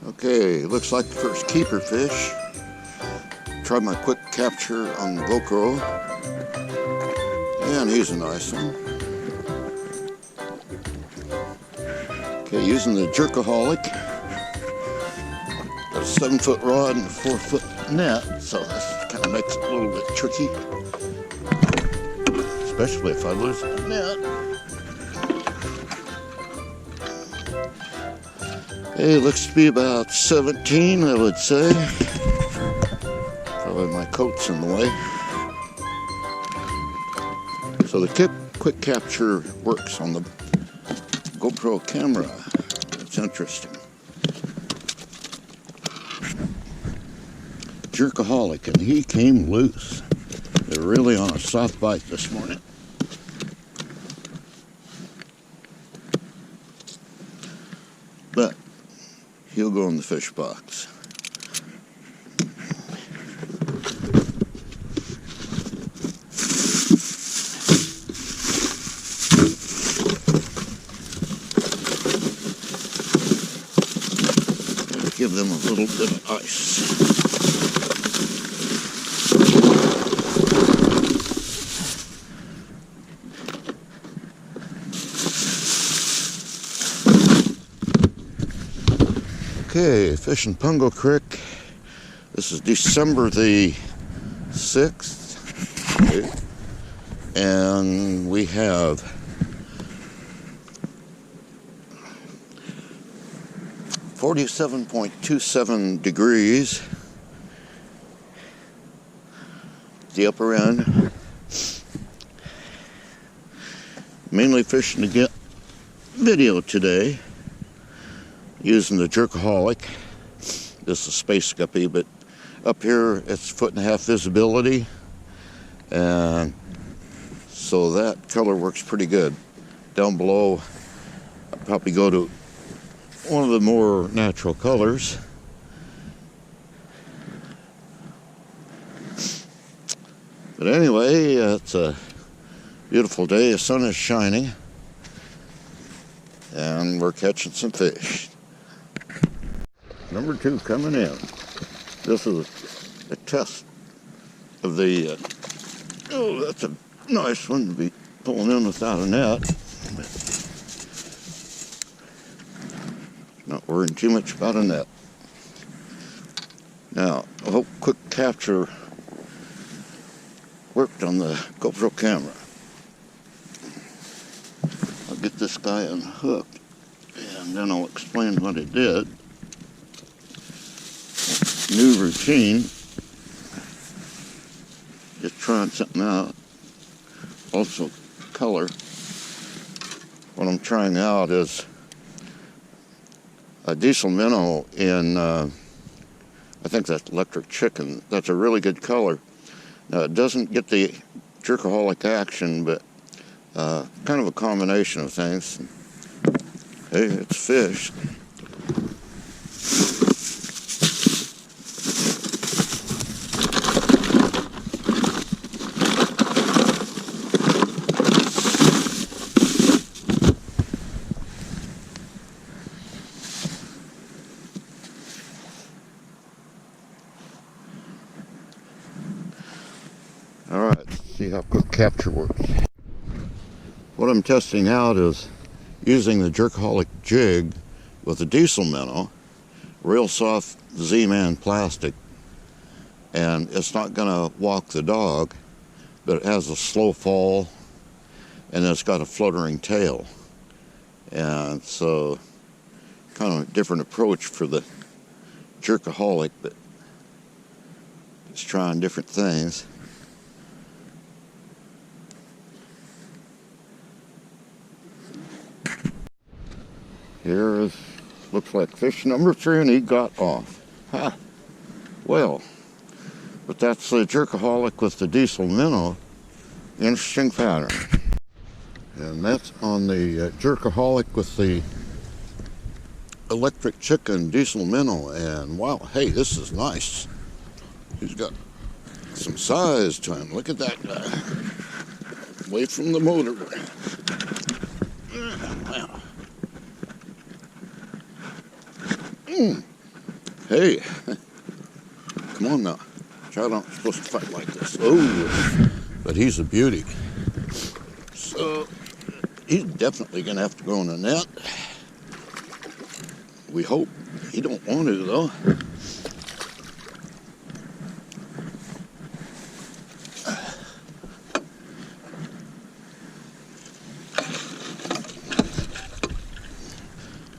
Okay, looks like the first keeper fish. Tried my quick capture on the GoPro, and he's a nice one. Okay, using the Jerkaholic. Got a 7-foot rod and a 4-foot net, so that kind of makes it a little bit tricky, especially if I lose the net. Hey, looks to be about 17, I would say. Probably my coat's in the way. So the quick capture works on the GoPro camera. It's interesting. Jerkaholic, and he came loose. They're really on a soft bite this morning. But he'll go in the fish box. Give them a little bit of ice. Okay, fishing Pungo Creek. This is December the 6th. Okay. And we have 47.27 degrees. The upper end. Mainly fishing to get video today, using the Jerkaholic. This is a space guppy, but up here it's 1.5 foot visibility, and so that color works pretty good. Down below, I'll probably go to one of the more natural colors. But anyway, it's a beautiful day. The sun is shining, and we're catching some fish. Number 2 coming in. This is a test of the, oh, that's a nice one to be pulling in without a net. Not worrying too much about a net. Now, I hope quick capture worked on the GoPro camera. I'll get this guy unhooked, and then I'll explain what it did. New routine. Just trying something out. Also, color. What I'm trying out is a diesel minnow in, I think that's electric chicken. That's a really good color. Now, it doesn't get the Jerkaholic action, but kind of a combination of things. Hey, it's fish. Alright, let's see how quick capture works. What I'm testing out is using the Jerkaholic jig with a diesel minnow, real soft Z-Man plastic, and it's not going to walk the dog, but it has a slow fall, and it's got a fluttering tail. And so, kind of a different approach for the Jerkaholic, but it's trying different things. Here is, looks like fish number 3, and he got off. Ha! Well, but that's the Jerkaholic with the diesel minnow. Interesting pattern. And that's on the Jerkaholic with the electric chicken diesel minnow. And wow, hey, this is nice. He's got some size to him. Look at that guy. Away from the motor. Wow. Hey, come on now. Child aren't supposed to fight like this. Oh, but he's a beauty. So he's definitely going to have to go in the net. We hope. He don't want to, though.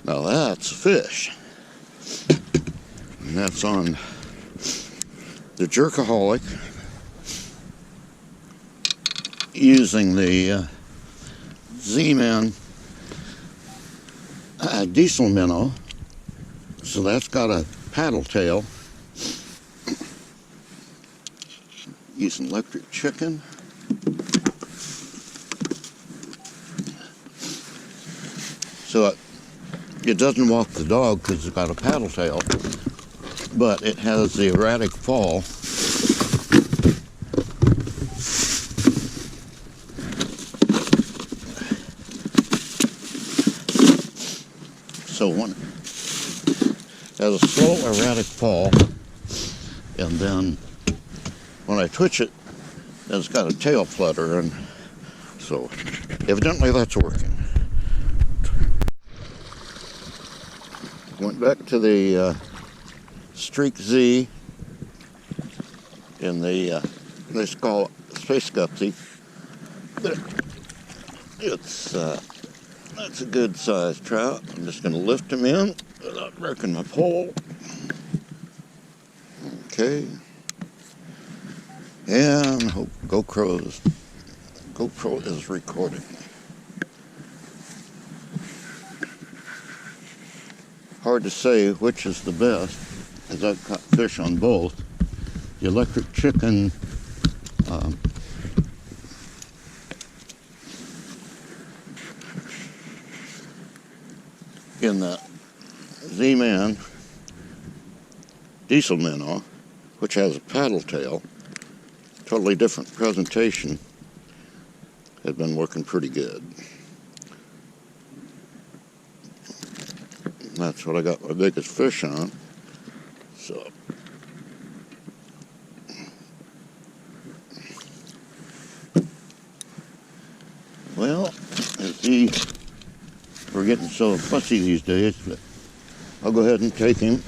Now that's a fish. And that's on the Jerkaholic using the Z-Man diesel minnow. So that's got a paddle tail. Using electric chicken. So it doesn't walk the dog because it's got a paddle tail, but it has the erratic fall. So one has a slow erratic fall, and then when I twitch it, it's got a tail flutter, and so evidently that's working. Went back to the Streak Z in the they call it Space Guppy. It's that's a good sized trout. I'm just going to lift him in without breaking my pole. Okay. And hope GoPro is recording. Hard to say which is the best, as I've caught fish on both. The electric chicken in the Z-Man diesel minnow, which has a paddle tail, totally different presentation, had been working pretty good. And that's what I got my biggest fish on. So well, we're getting so fussy these days, but I'll go ahead and take him.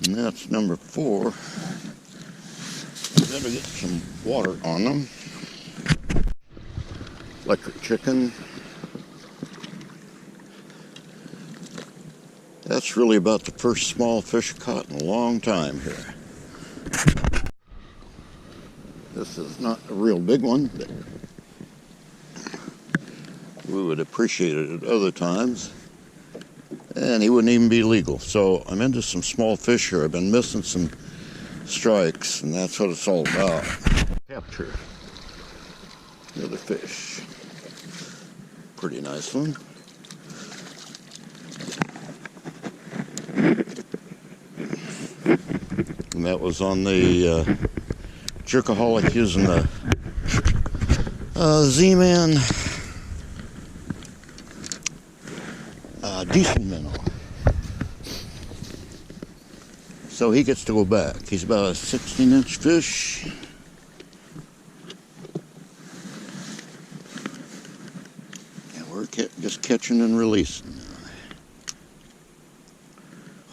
And that's number 4. Better get some water on them. Electric chicken. That's really about the first small fish caught in a long time here. This is not a real big one, but we would appreciate it at other times. And he wouldn't even be legal. So I'm into some small fish here. I've been missing some strikes, and that's what it's all about. Capture the other fish. Pretty nice one. And that was on the Jerkaholic using the Z-Man diesel minnow. So he gets to go back. He's about a 16-inch fish. And we're just catching and releasing.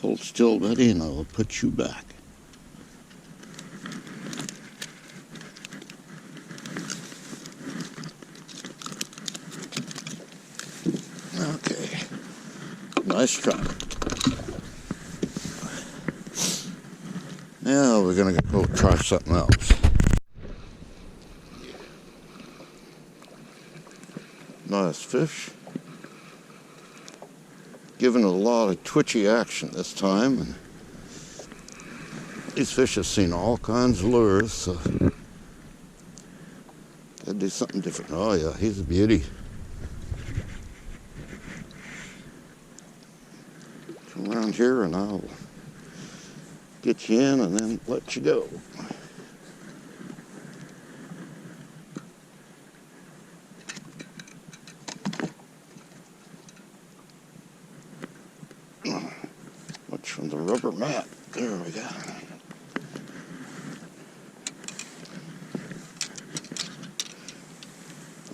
Hold still, buddy, and I'll put you back. Okay. Nice try. Now we're going to go try something else. Nice fish. Given a lot of twitchy action this time. And these fish have seen all kinds of lures, so gotta do something different. Oh yeah, he's a beauty. Come around here and I'll get you in and then let you go. that. There we go.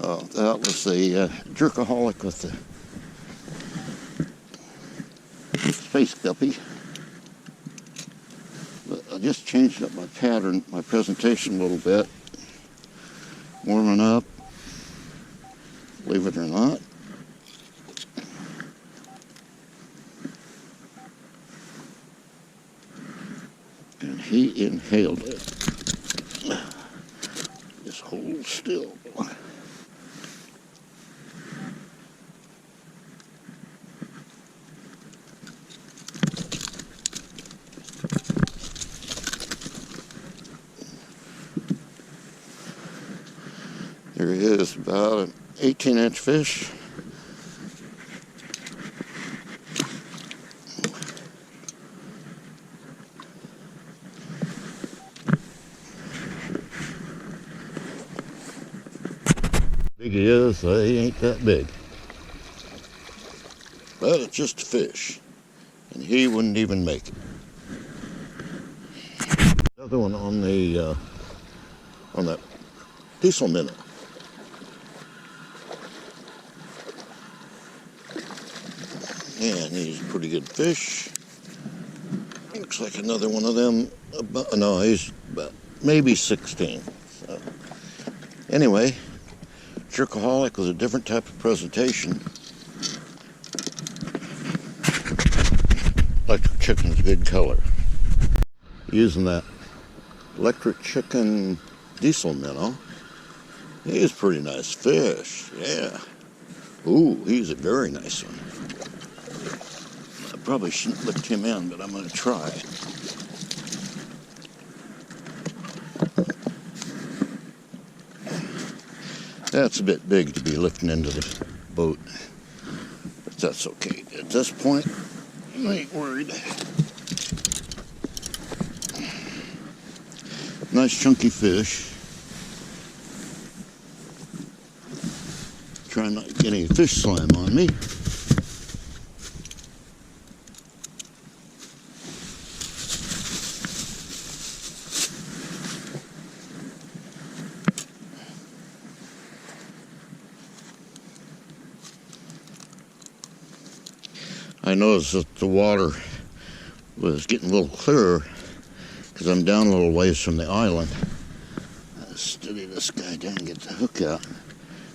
Oh, that was the Jerkaholic with the space guppy. But I just changed up my pattern, my presentation a little bit. Warming up, believe it or not. And he inhaled it. Just hold still. There he is, about an 18-inch fish. Big he is, he ain't that big. But it's just a fish, and he wouldn't even make it. Another one on the on that diesel minnow. And he's a pretty good fish. Looks like another one of them. No, he's about maybe 16. So, anyway, Jerkaholic was a different type of presentation. Electric chicken's good color. Using that electric chicken diesel minnow. He's a pretty nice fish, yeah. Ooh, he's a very nice one. I probably shouldn't lift him in, but I'm going to try. That's a bit big to be lifting into the boat, but that's okay. At this point, I ain't worried. Nice chunky fish. Try not to get any fish slime on me. I noticed that the water was getting a little clearer because I'm down a little ways from the island. I steady this guy down and get the hook out.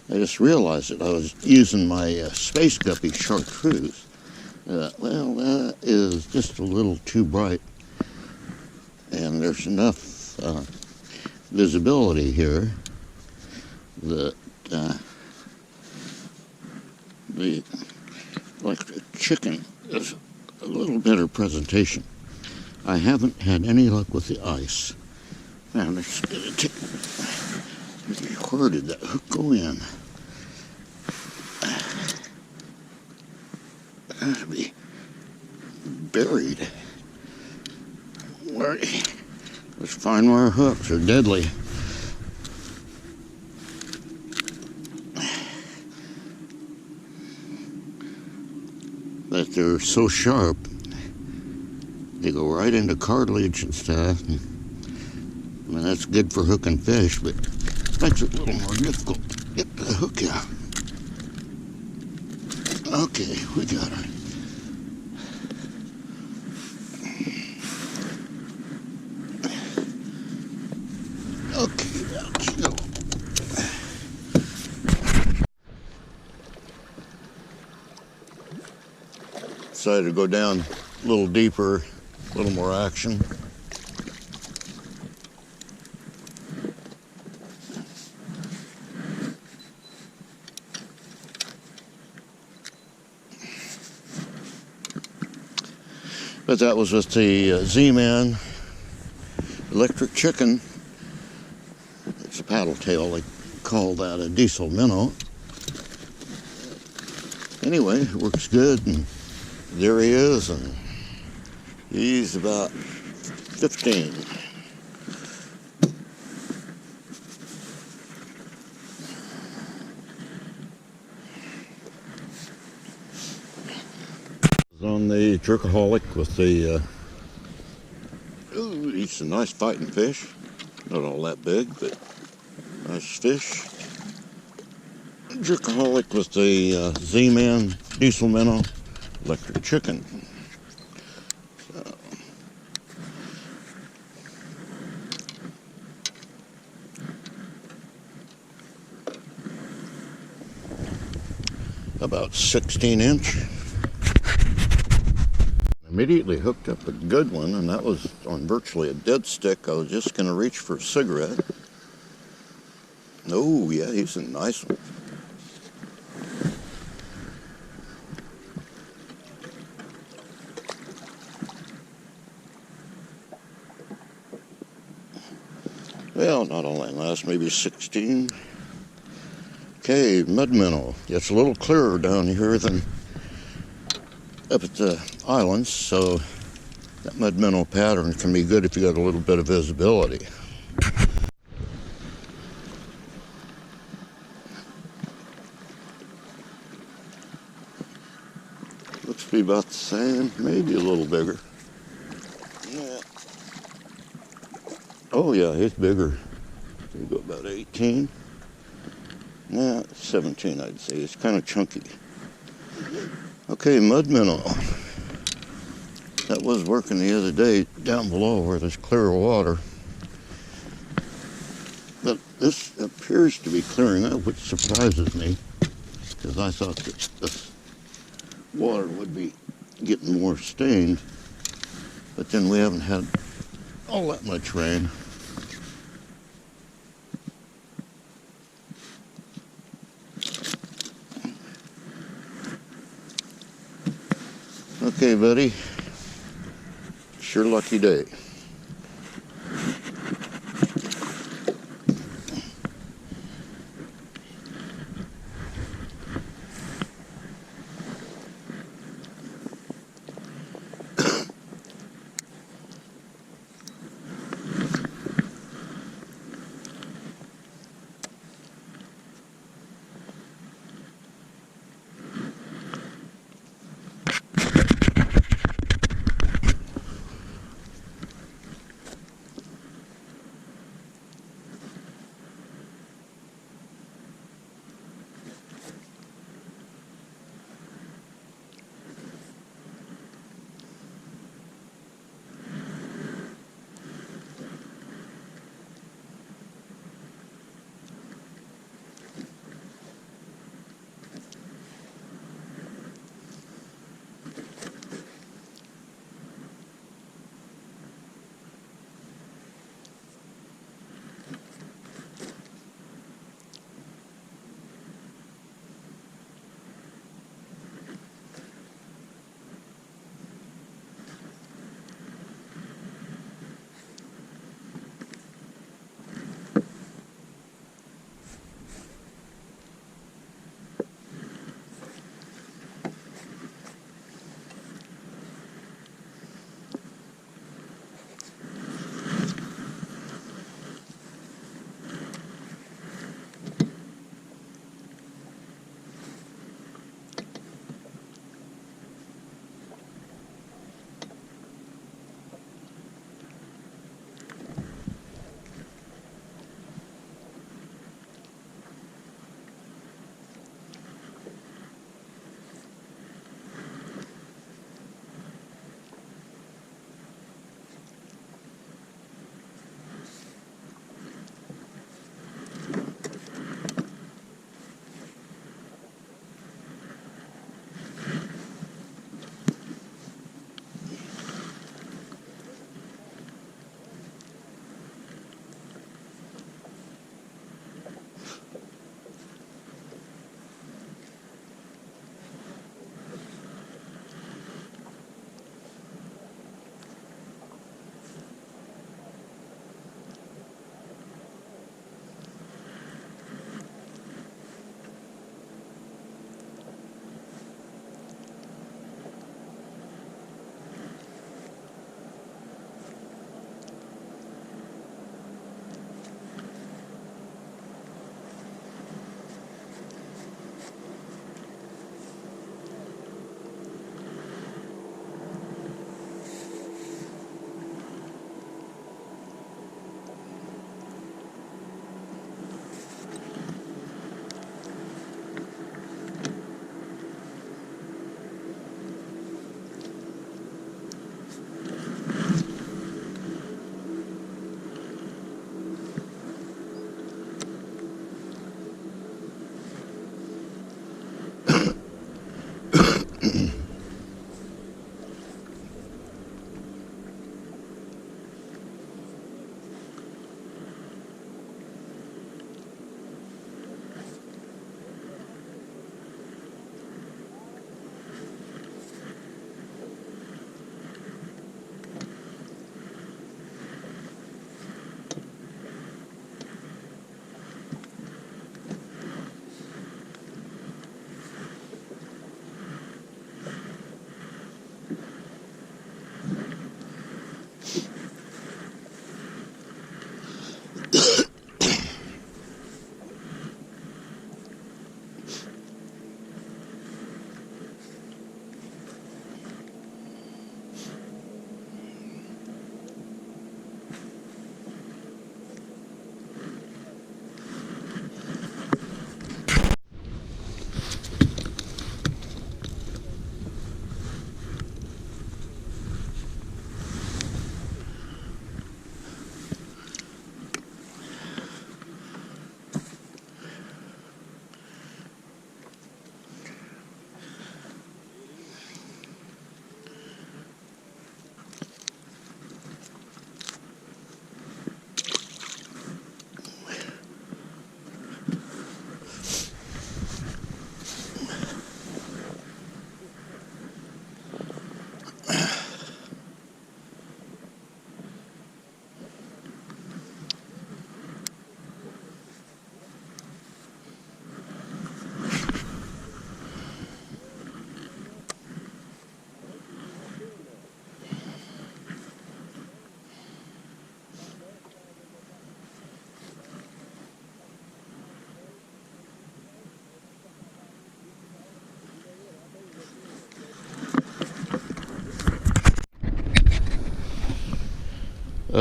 I just realized that I was using my space guppy chartreuse. Well, that is just a little too bright, and there's enough visibility here that the electric chicken is a little better presentation. I haven't had any luck with the ice. Man, where did that hook go in? That'd be buried. Let's find where hooks are deadly. That they're so sharp, they go right into cartilage and stuff. I mean, that's good for hooking fish, but makes it a little more difficult to get the hook out. Okay, we got her. Okay, let's go. Decided to go down a little deeper, a little more action. But that was with the Z-Man electric chicken. It's a paddle tail, they call that a diesel minnow. Anyway, it works good, and there he is, and he's about 15. On the Jerkaholic with the Ooh, he's some nice fighting fish. Not all that big, but nice fish. Jerkaholic with the Z-Man diesel minnow electric chicken. So, about 16-inch. Immediately hooked up a good one, and that was on virtually a dead stick. I was just going to reach for a cigarette. Oh, yeah, he's a nice one. Well, not all that last, maybe 16. Okay, mud minnow. It's a little clearer down here than up at the islands, so that mud minnow pattern can be good if you got a little bit of visibility. Looks to be about the same, maybe a little bigger. Yeah. Oh yeah, it's bigger. You go about 18. Yeah, 17 I'd say. It's kind of chunky. Okay, mud minnow. That was working the other day down below where there's clear water. But this appears to be clearing up, which surprises me, because I thought that this water would be getting more stained. But then we haven't had all that much rain. Okay, buddy. Sure lucky day.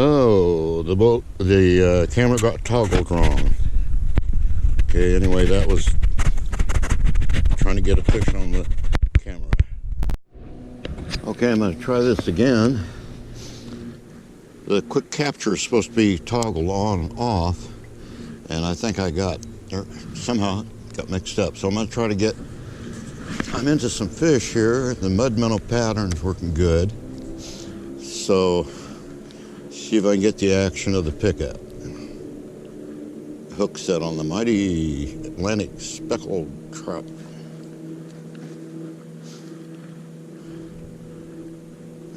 Oh, the camera got toggled wrong. Okay, anyway, that was trying to get a fish on the camera. Okay, I'm going to try this again. The quick capture is supposed to be toggled on and off, and I think I somehow got mixed up. So I'm going to try to get, I'm into some fish here. The mud minnow pattern's working good. So, see if I can get the action of the pickup. Hook set on the mighty Atlantic speckled trout.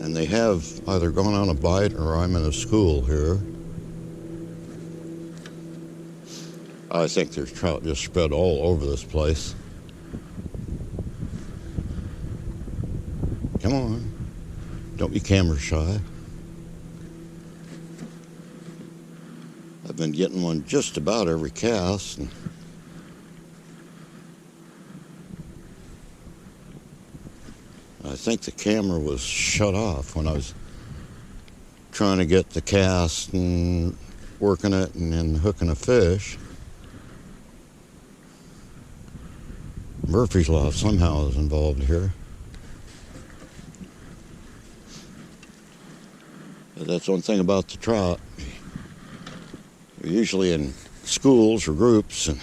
And they have either gone on a bite or I'm in a school here. I think there's trout just spread all over this place. Come on. Don't be camera shy. I've been getting one just about every cast. And I think the camera was shut off when I was trying to get the cast and working it and then hooking a fish. Murphy's Law somehow is involved here. But that's one thing about the trout. They're usually in schools or groups, and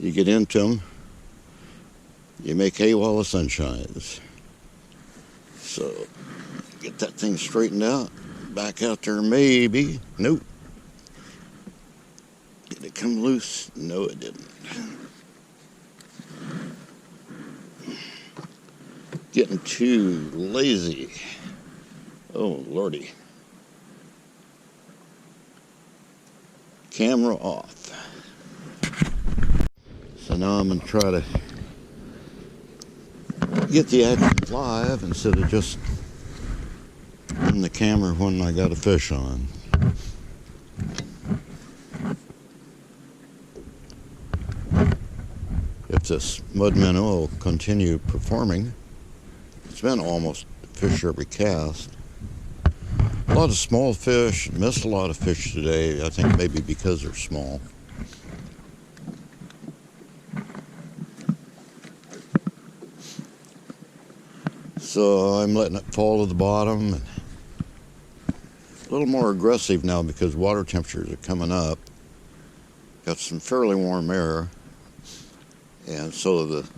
you get into them, you make hay while the sun shines. So, get that thing straightened out. Back out there, maybe. Nope. Did it come loose? No, it didn't. Getting too lazy. Oh, Lordy. Camera off. So now I'm going to try to get the action live instead of just in the camera when I got a fish on. If this mud minnow will continue performing, it's been almost fish every cast. A lot of small fish, missed a lot of fish today, I think maybe because they're small. So I'm letting it fall to the bottom. And a little more aggressive now because water temperatures are coming up. Got some fairly warm air. And so the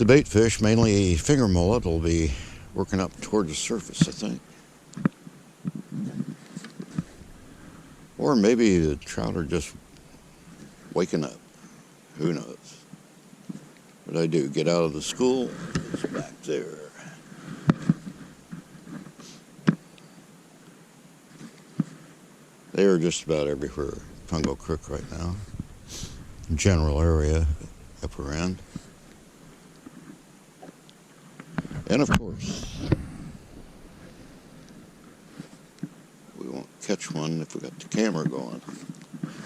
bait fish, mainly finger mullet, will be working up toward the surface, I think. Or maybe the trout are just waking up. Who knows? What I do, get out of the school, it's back there. They are just about everywhere. Pungo Creek right now. General area, upper end. And of course, we won't catch one if we got the camera going.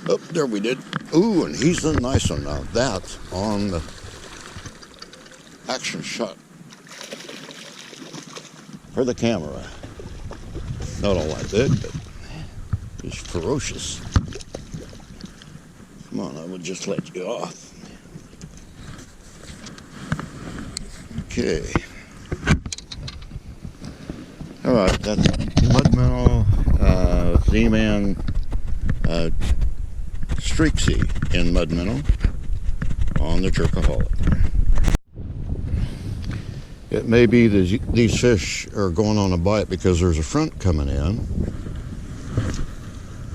Oh, there we did. Ooh, and he's a nice one now. That's on the action shot for the camera. Not all that big, but he's ferocious. Come on, I will just let you off. Okay. All right, that's mud minnow, Z-Man, streaksy in mud minnow on the Jerkaholic. It may be that these fish are going on a bite because there's a front coming in.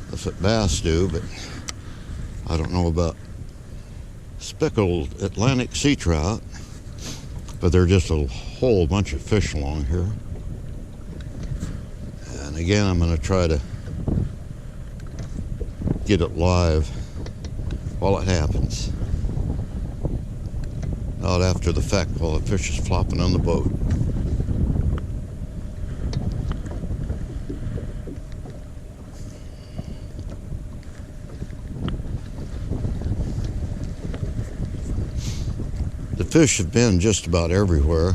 That's what bass do, but I don't know about speckled Atlantic sea trout, but there are just a whole bunch of fish along here. And again, I'm going to try to get it live while it happens. Not after the fact while the fish is flopping on the boat. The fish have been just about everywhere.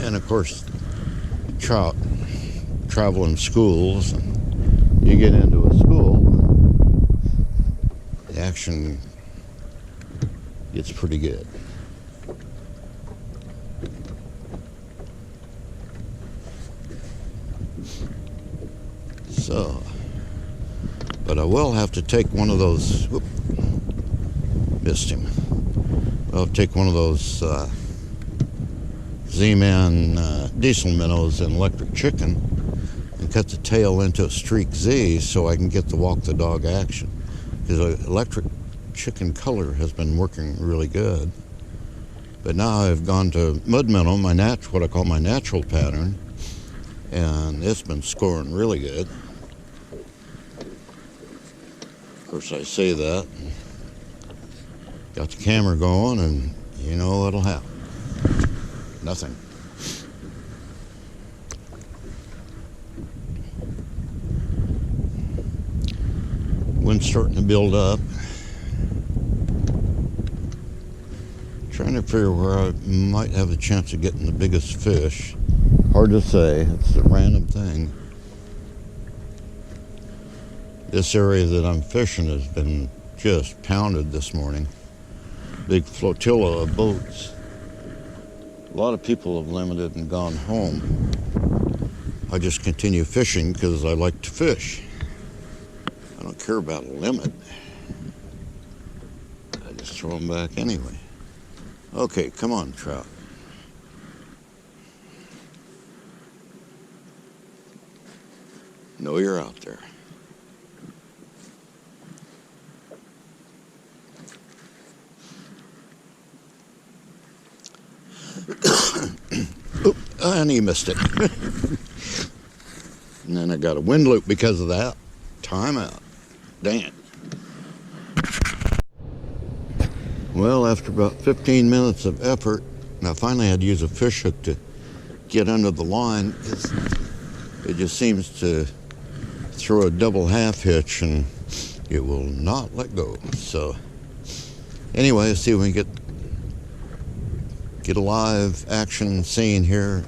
And of course, trout travel in schools. And you get into a school, the action gets pretty good. So, but I will have to take one of those, whoop, missed him. I'll take one of those Z-Man diesel minnows and electric chicken and cut the tail into a streak Z so I can get the walk the dog action. Because the electric chicken color has been working really good. But now I've gone to mud minnow, what I call my natural pattern, and it's been scoring really good. Of course, I say that. Got the camera going, and you know what'll happen. Nothing. Wind's starting to build up. Trying to figure where I might have a chance of getting the biggest fish. Hard to say. It's a random thing. This area that I'm fishing has been just pounded this morning. Big flotilla of boats. A lot of people have limited and gone home. I just continue fishing because I like to fish. I don't care about a limit. I just throw them back anyway. Okay, come on, trout. Know you're out there. Oop, and he missed it. And then I got a wind loop because of that. Time out. Dang it. Well, after about 15 minutes of effort, I finally had to use a fish hook to get under the line. It just seems to throw a double half hitch and it will not let go. So anyway, let's see if we can get a live action scene here.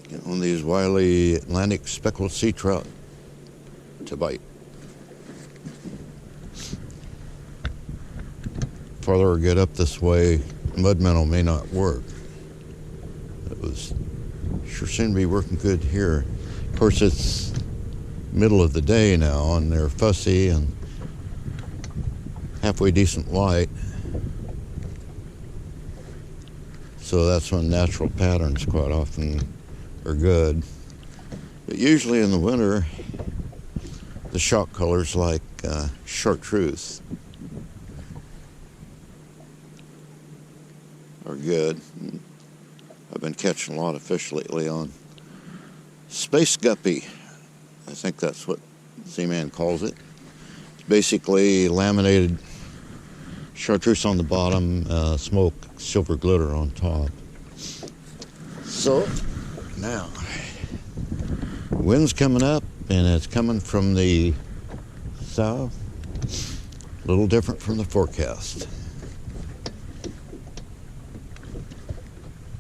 Get one of these wily Atlantic speckled sea trout to bite. Farther I get up this way, mud minnow may not work. Sure seem to be working good here. Of course, it's middle of the day now, and they're fussy and halfway decent light. So that's when natural patterns quite often are good. But usually in the winter, the shock colors like chartreuse are good. I've been catching a lot of fish lately on space guppy. I think that's what Z-Man calls it. It's basically laminated chartreuse on the bottom, smoke, silver glitter on top. So now, wind's coming up and it's coming from the south. A little different from the forecast.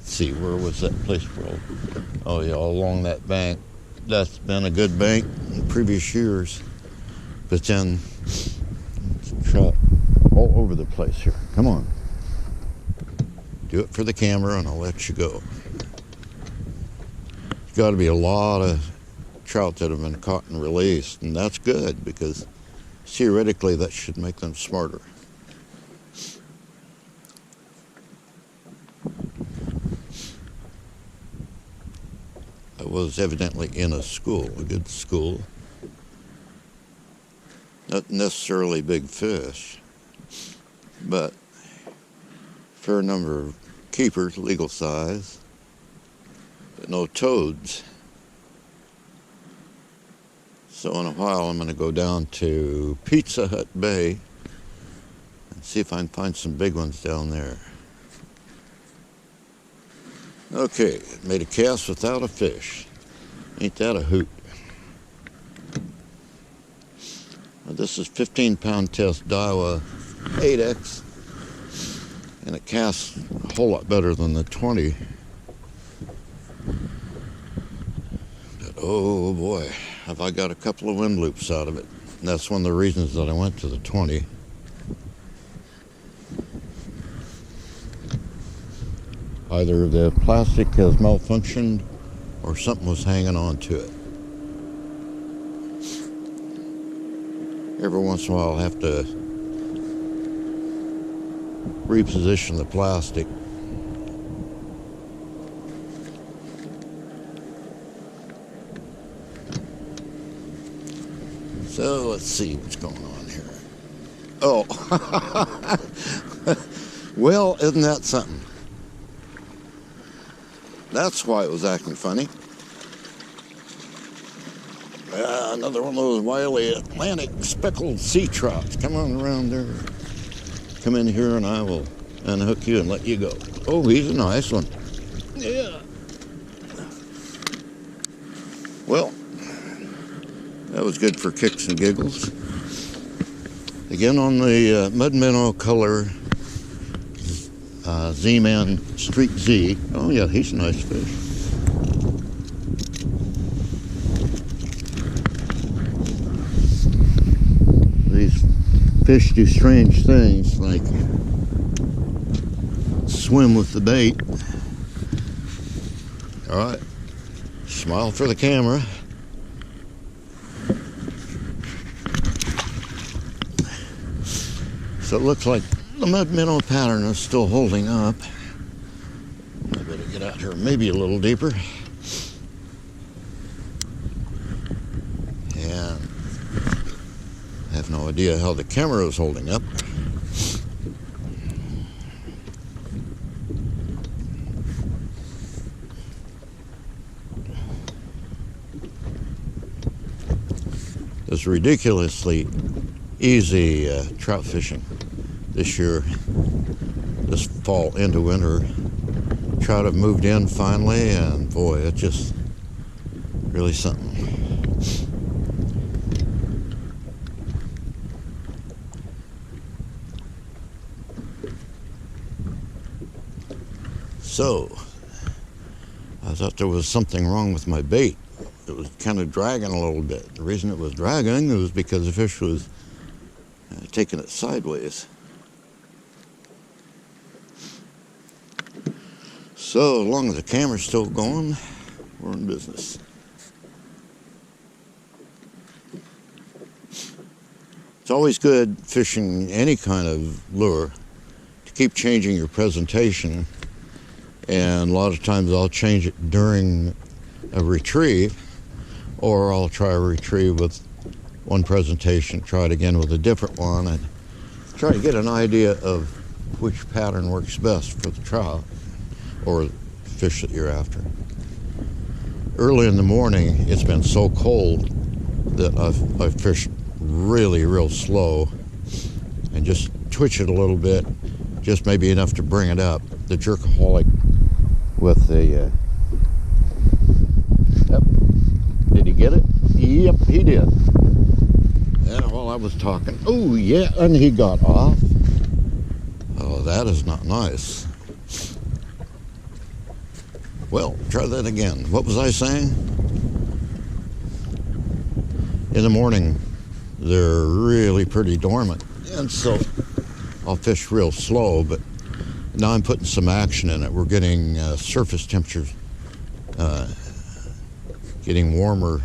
See, where was that place rolled? Oh yeah, all along that bank. That's been a good bank in previous years. But then, trout all over the place here. Come on. Do it for the camera and I'll let you go. There's got to be a lot of trout that have been caught and released, and that's good because theoretically that should make them smarter. I was evidently in a school, a good school. Not necessarily big fish, but a fair number of keepers, legal size, but no toads. So in a while I'm going to go down to Pizza Hut Bay and see if I can find some big ones down there. Okay, made a cast without a fish. Ain't that a hoot? Now, this is 15-pound test Daiwa 8X. and it casts a whole lot better than the 20. But oh boy, have I got a couple of wind loops out of it. And that's one of the reasons that I went to the 20. Either the plastic has malfunctioned or something was hanging on to it. Every once in a while I'll have to reposition the plastic. So let's see what's going on here. Oh, well, isn't that something? That's why it was acting funny. Another one of those wily Atlantic speckled sea trouts. Come on around there. Come in here and I will unhook you and let you go. Oh, he's a nice one. Yeah. Well, that was good for kicks and giggles. Again on the Mud Minnow Color Z-Man Street Z. Oh yeah, he's a nice fish. These fish do strange things, like swim with the bait. All right, smile for the camera. So it looks like the mud minnow pattern is still holding up. I better get out here maybe a little deeper. And I have no idea how the camera is holding up. It's ridiculously easy trout fishing this year, this fall into winter. Trout have moved in finally, and boy, it's just really something. So, I thought there was something wrong with my bait. It was kind of dragging a little bit. The reason it was dragging was because the fish was taking it sideways. So, as long as the camera's still going, we're in business. It's always good fishing any kind of lure to keep changing your presentation. And a lot of times I'll change it during a retrieve, or I'll try a retrieve with one presentation, try it again with a different one, and try to get an idea of which pattern works best for the trout or fish that you're after. Early in the morning, it's been so cold that I've fished really real slow and just twitch it a little bit, just maybe enough to bring it up. The Jerkaholic with the yep. Did he get it? Yep, he did. Yeah, while I was talking. Oh yeah, and he got off. Oh, that is not nice. Well, try that again. What was I saying? In the morning, they're really pretty dormant, and so I'll fish real slow, but now I'm putting some action in it. We're getting surface temperatures getting warmer,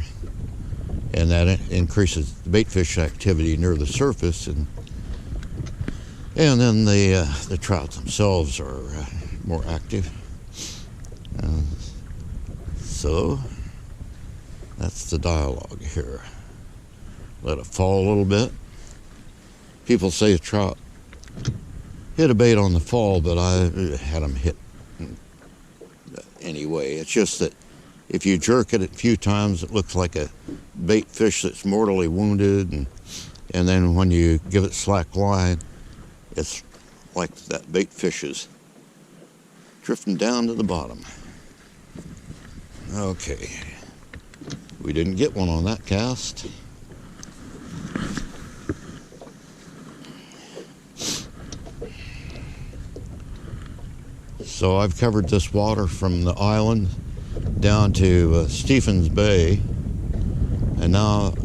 and that increases the bait fish activity near the surface, and then the trout themselves are more active. So that's the dialogue here. Let it fall a little bit. People say a trout hit a bait on the fall, but I had them hit anyway. It's just that if you jerk it a few times, it looks like a bait fish that's mortally wounded, and then when you give it slack line, it's like that bait fish is drifting down to the bottom. Okay, we didn't get one on that cast. So I've covered this water from the island down to Stephens Bay, and now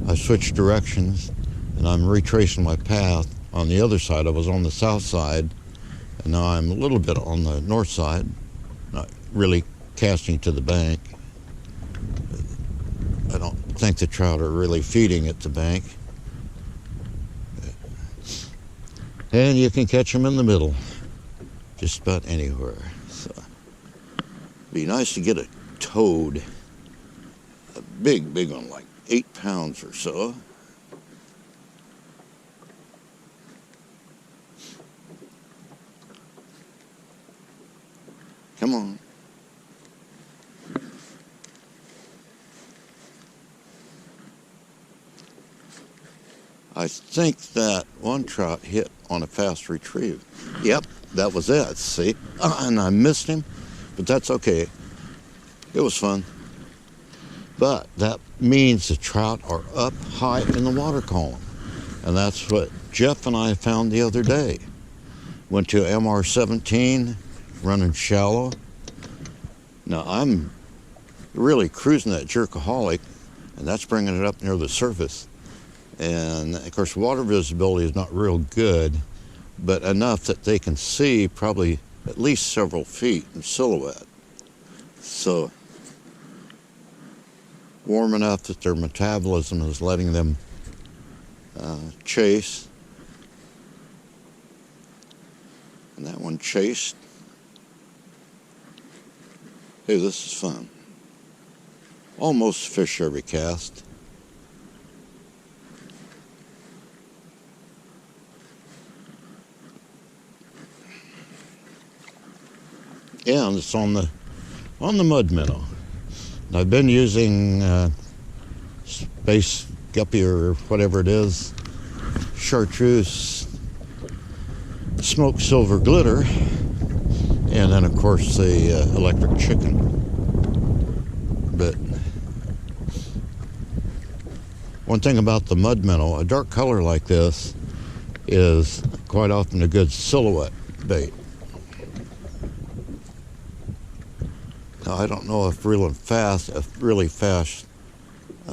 I switched directions and I'm retracing my path on the other side. I was on the south side, and now I'm a little bit on the north side, not really casting to the bank. I don't think the trout are really feeding at the bank. And you can catch them in the middle, just about anywhere. So, be nice to get a toad, a big one, like 8 pounds or so. Come on. I think that one trout hit on a fast retrieve. Yep, that was it, see? And I missed him, but that's okay. It was fun. But that means the trout are up high in the water column. And that's what Jeff and I found the other day. Went to MR17, running shallow. Now I'm really cruising that Jerkaholic, and that's bringing it up near the surface. And of course, water visibility is not real good, but enough that they can see probably at least several feet in silhouette. So warm enough that their metabolism is letting them chase. And that one chased. Hey, this is fun. Almost fish every cast. Yeah, and it's on the mud minnow. And I've been using space guppy or whatever it is, chartreuse, smoked silver glitter, and then of course the electric chicken. But one thing about the mud minnow, a dark color like this is quite often a good silhouette bait. Now, I don't know if really fast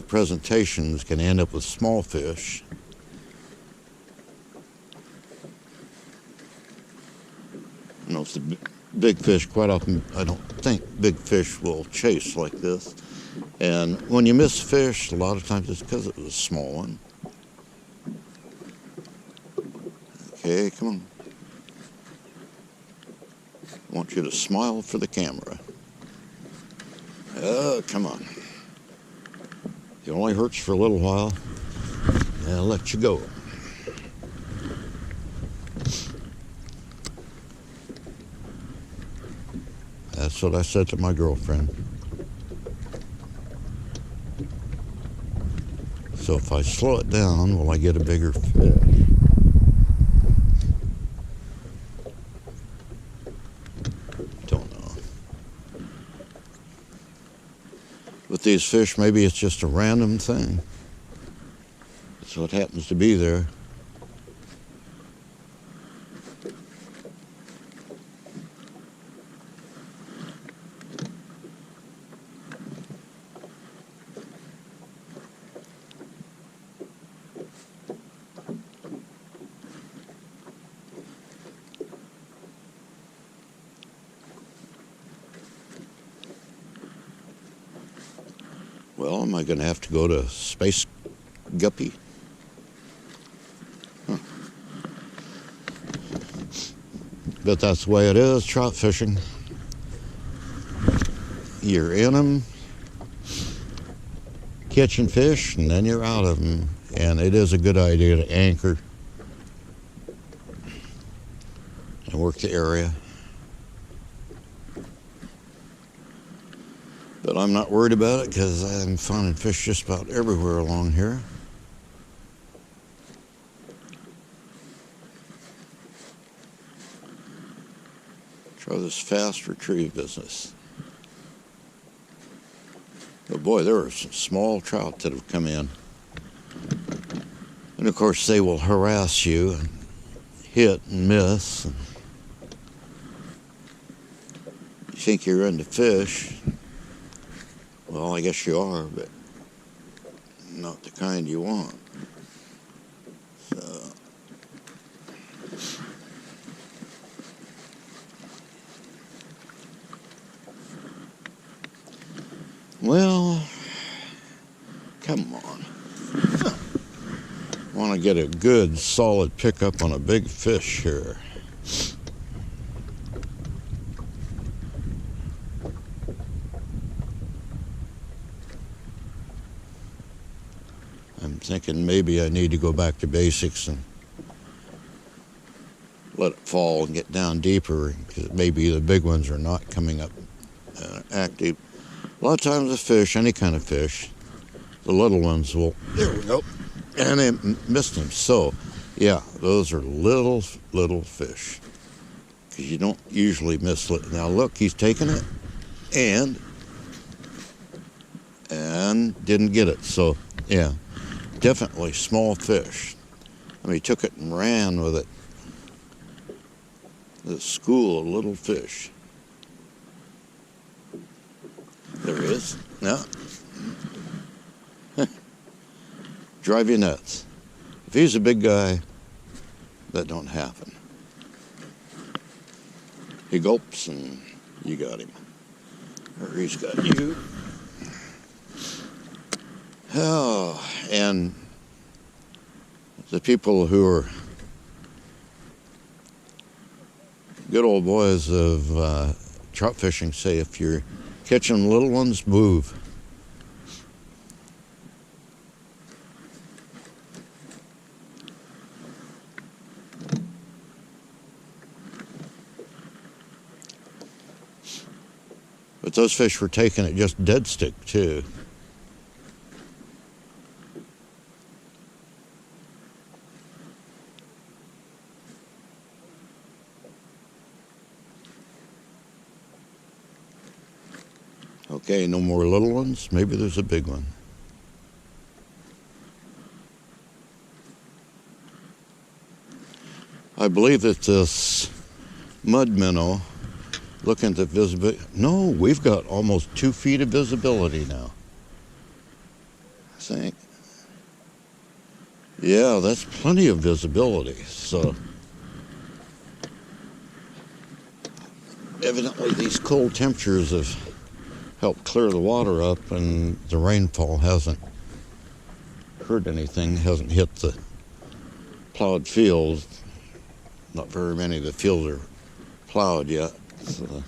presentations can end up with small fish. You know, if the big fish, quite often, I don't think big fish will chase like this. And when you miss fish, a lot of times it's because it was a small one. Okay, come on. I want you to smile for the camera. Oh, come on. It only hurts for a little while, and I'll let you go. That's what I said to my girlfriend. So if I slow it down, will I get a bigger fish? With these fish, maybe it's just a random thing. That's what happens to be there. Well, am I going to have to go to space guppy? Huh. But that's the way it is, trout fishing. You're in them, catching fish, and then you're out of them. And it is a good idea to anchor and work the area. But I'm not worried about it because I'm finding fish just about everywhere along here. Try this fast retrieve business. But boy, there are some small trout that have come in. And of course they will harass you and hit and miss. You think you're into fish. Well, I guess you are, but not the kind you want. So, well, come on. I want to get a good, solid pickup on a big fish here. I'm thinking maybe I need to go back to basics and let it fall and get down deeper, because maybe the big ones are not coming up active. A lot of times the fish, any kind of fish, the little ones will, there we go, and I missed them. So, yeah, those are little fish, because you don't usually miss it. Now look, he's taking it and didn't get it. So, yeah, definitely small fish. I mean, he took it and ran with it. The school of little fish. There he is. Yeah. Drive you nuts. If he's a big guy, that don't happen. He gulps and you got him. Or he's got you. Oh, and the people who are good old boys of trout fishing say if you're catching little ones, move. But those fish were taking it just dead stick too. Okay, no more little ones. Maybe there's a big one. I believe that this mud minnow, looking at the visibility, no, we've got almost 2 feet of visibility now, I think. Yeah, that's plenty of visibility. So evidently these cold temperatures have helped clear the water up, and the rainfall hasn't hurt anything, hasn't hit the plowed fields. Not very many of the fields are plowed yet. So,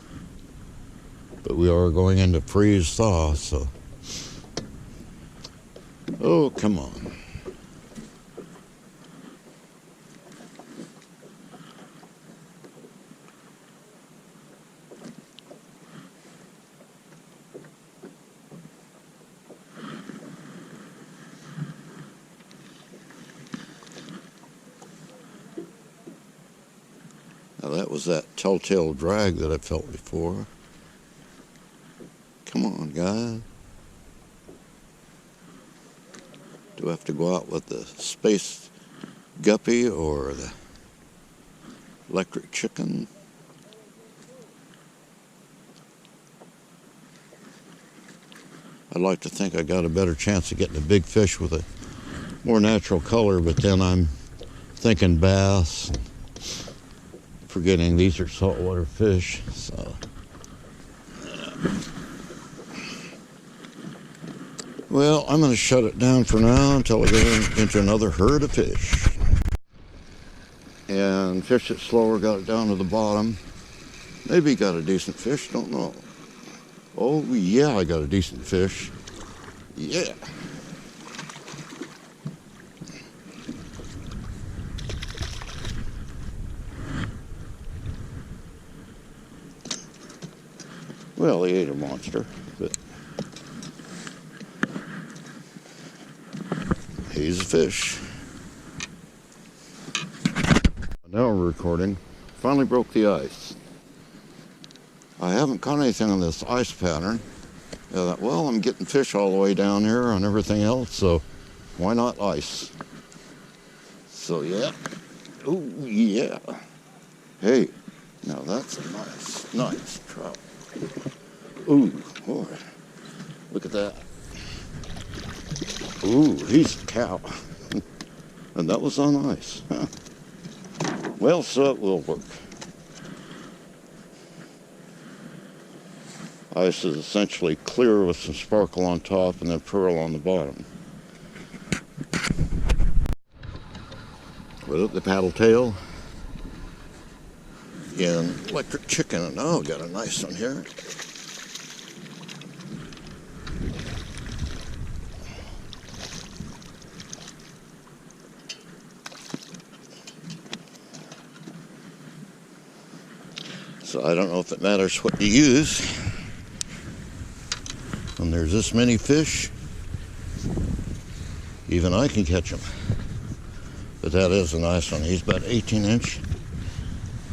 but we are going into freeze thaw, so. Oh, come on. Now that was that telltale drag that I felt before. Come on, guys. Do I have to go out with the space guppy or the electric chicken? I'd like to think I got a better chance of getting a big fish with a more natural color, but then I'm thinking bass, forgetting these are saltwater fish. So, well, I'm going to shut it down for now until I get into another herd of fish. And fished it slower, got it down to the bottom. Maybe got a decent fish, don't know. Oh yeah, I got a decent fish. Yeah. Well, he ate a monster, but he's a fish. Now we're recording. Finally broke the ice. I haven't caught anything on this ice pattern. I thought, well, I'm getting fish all the way down here on everything else, so why not ice? So yeah. Oh yeah. Hey, now that's a nice trout. Ooh, boy, look at that. Ooh, he's a cow. And that was on ice. Huh. Well, so it will work. Ice is essentially clear with some sparkle on top and then pearl on the bottom. With the paddle tail in electric chicken. And oh, got a nice one here. So I don't know if it matters what you use. When there's this many fish, even I can catch them. But that is a nice one. He's about 18-inch.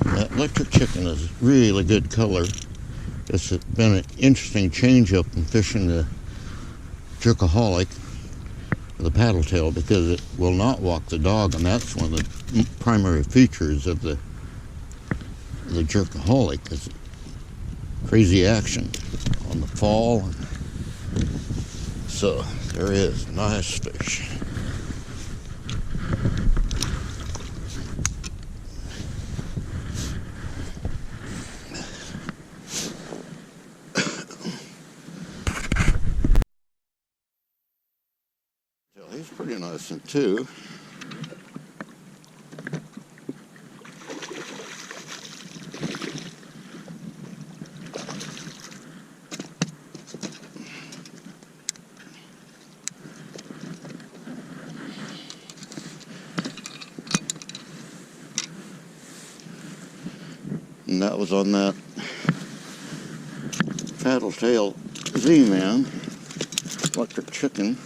That electric chicken is really good color. It's been an interesting change up in fishing the Jerkaholic, the paddle tail, because it will not walk the dog, and that's one of the primary features of the Jerkaholic, is crazy action on the fall. So there is nice fish. He's pretty nice one too. And that was on that paddle tail Z-Man, electric chicken.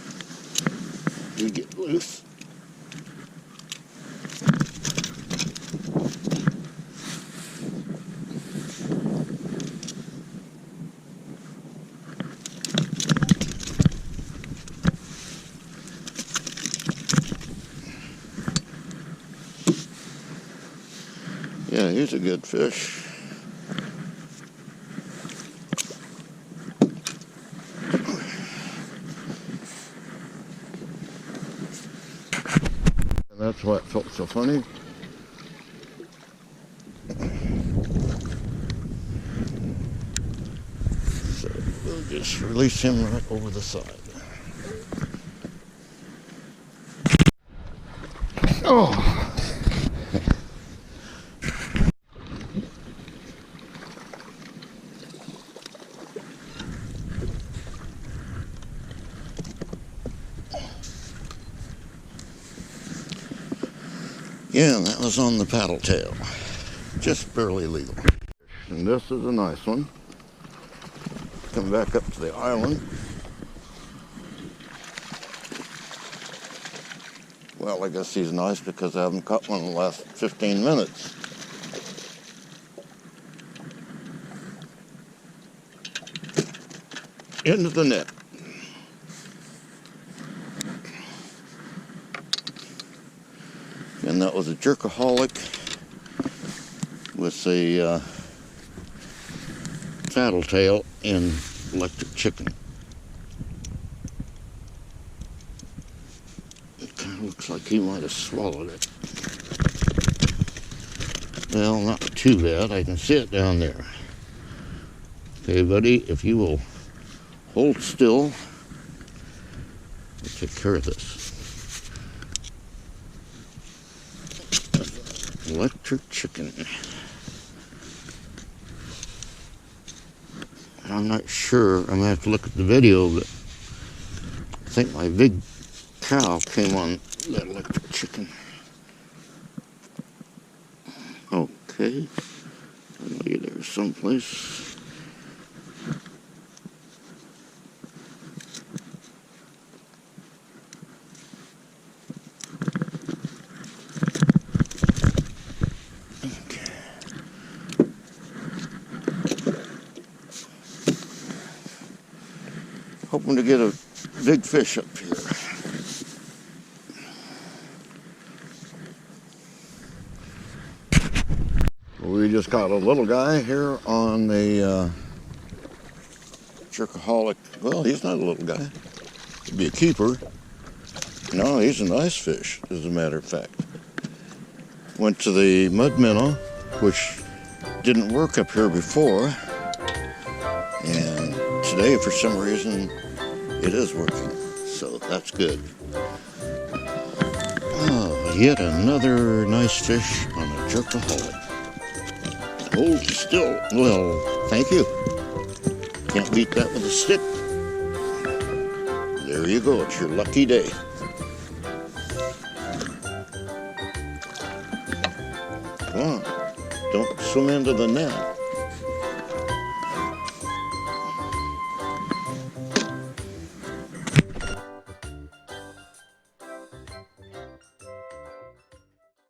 You get loose. Yeah, he's a good fish. And that's why it felt so funny. So we'll just release him right over the side. Oh! Yeah, and that was on the paddle tail. Just barely legal. And this is a nice one. Come back up to the island. Well, I guess he's nice because I haven't caught one in the last 15 minutes. Into the net. And that was a Jerkaholic with a paddle tail and electric chicken. It kind of looks like he might have swallowed it. Well, not too bad. I can see it down there. Okay, buddy, if you will hold still, I'll take care of this. Electric chicken. I'm not sure. I'm going to have to look at the video, but I think my big cow came on that electric chicken. Okay. Maybe there's someplace. Hoping to get a big fish up here. We just caught a little guy here on the Jerkaholic, well, he's not a little guy. He'd be a keeper. No, he's a nice fish, as a matter of fact. Went to the mud minnow, which didn't work up here before. And today, for some reason, it is working. So that's good. Oh, yet another nice fish on a Jerkaholic. Hold still. Well, thank you. Can't beat that with a stick. There you go. It's your lucky day. Come on. Don't swim into the net.